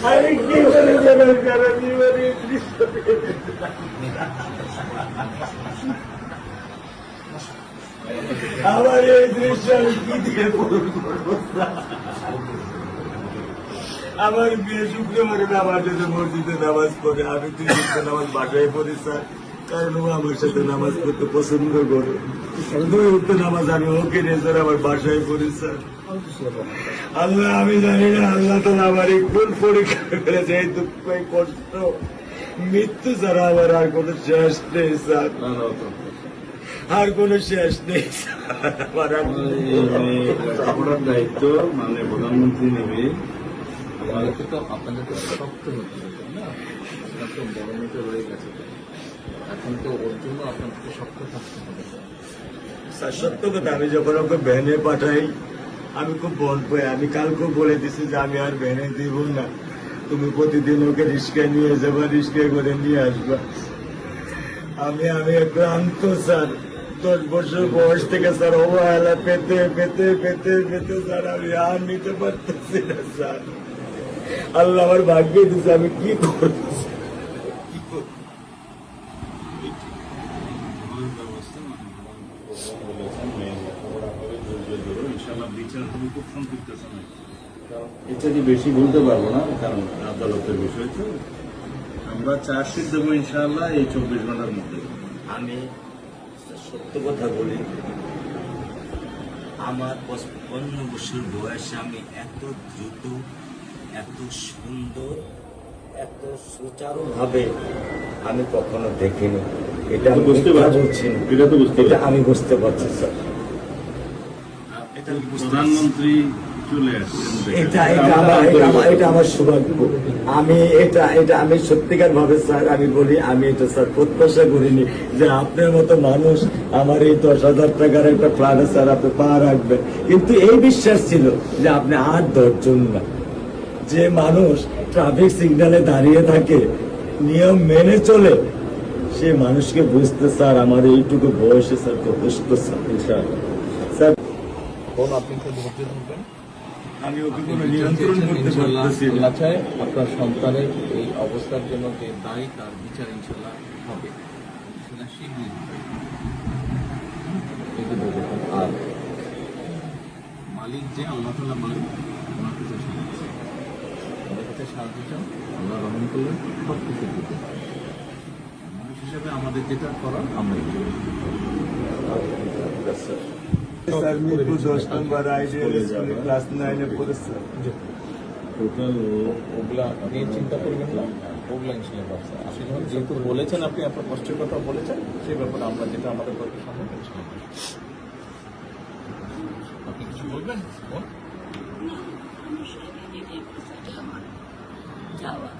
আমি কি করে যাবেন যারা জীবনে আমার এই দৃশ্য আমি কি দিয়ে পূরণ করবো? আমার বিয়ে শুক্রবারে আমার সাথে মসজিদে নামাজ পড়ে, আমি 3 ওয়াক্ত নামাজ বাসায় পড়ি স্যার, কারণ ও আমার সাথে নামাজ পড়তে পছন্দ করে। 2 ওয়াক্ত নামাজ আমি ওকে নিয়ে স্যার আমার বাসায় পড়ি স্যার। আল্লাহ আমি জানি না, আল্লাহ তো আমার এই কোন পরীক্ষা ফেলেছে, এই দুঃখ এই কষ্ট মৃত্যু ছাড়া আমার আর কোনো শেষ নেই স্যার, আর কোনো শেষ নেই স্যার। আপনার দায়িত্ব মানে প্রধানমন্ত্রী নেবে, আপনাদের তো শক্ত হতে হবে না, আপনার তো বড় মেয়েটা রয়ে গেছে, এখন তো ওর জন্য আপনাকে শক্ত থাকতে হবে। স্যার সত্য কথা, আমি যখন ওকে ভ্যানে পাঠাই আমি খুব বল পাই, আমি কালকেও বলে দিছি যে আমি আর ভ্যানে দিব না, তুমি প্রতিদিন ওকে রিস্কায় নিয়ে যাবা, রিস্কায় করে নিয়ে আসবা। আমি ক্লান্ত স্যার, 10 বছর বয়স থেকে স্যার অবহেলা পেতে পেতে পেতে পেতে স্যার আমি আর নিতে পারতেছি না স্যার। আল্লাহ আমার ভাগ্যে দিচ্ছে, আমি কি করবো? ইত্যাদি বেশি বলতে পারবো না, কারণ আদালতের বিষয় তো। আমরা চার্জশিট দেবো ইনশাআল্লাহ এই 24 ঘন্টার মধ্যে। আমি সত্য কথা বলি, আমার 55 বছর বয়সে আমি এত দ্রুত, এত সুন্দর, এত সুচারুভাবে আমি কখনো দেখিনি। এটা আমি বুঝতে পারছি, বলছি না, এটা তো বুঝতে এটা পারছি। আমি বুঝতে পারছি স্যার। প্রধানমন্ত্রী চলে আসছেন, এটা আমার সৌভাগ্য। আমি সত্যিকার ভাবে স্যার আমি বলি, আমি এটা স্যার প্রত্যাশা করিনি যে আপনার মতো মানুষ আমার এই 10,000 টাকার একটা প্ল্যানে স্যার আপনি পা রাখবেন, কিন্তু এই বিশ্বাস ছিল যে আপনি আর 10 জন না, যে মানুষ ট্রাফিক সিগন্যালে দাঁড়িয়ে থাকে, নিয়ম মেনে চলে, সে মানুষকে বুঝতে স্যার আমার এইটুকু বয়সে স্যার যথেষ্ট স্যার। স্যার আপনি একটু ধৈর্য ধরবেন, আমি ওকে কোনো নিয়ন্ত্রণ করতে পারতেছি না। আল্লাহ চায় আপনার সন্তানের এই অবস্থার জন্য যে দায়ী, তার বিচার ইনশাল্লাহ হবে, সেটা শীঘ্রই হবে। আর মালিক যে আল্লাহ তাআলা মালিক, ওনার কাছে সাহায্য চাই, ওনার কাছে সাহায্য চান, আল্লাহ রহম করলেন সব কিছু দিতে। মানুষ হিসাবে আমাদের যেটা করার আমরাই করি। স্যার মিরপুর 10 নম্বর আইডিয়াল স্কুলে ক্লাস 9 এ পড়েছে। টোটাল ওগুলা নিয়ে চিন্তা করবেন না, ওগুলা ইনশাল্লাহ ব্যবস্থা। আপনি যখন যেহেতু বলেছেন, আপনি আপনার কষ্টের কথা বলেছেন, সেই ব্যাপারে আমরা যেটা আমাদের পক্ষে সম্ভব ইনশাল্লাহ। আপনি কিছু বলবেন? যাওয়া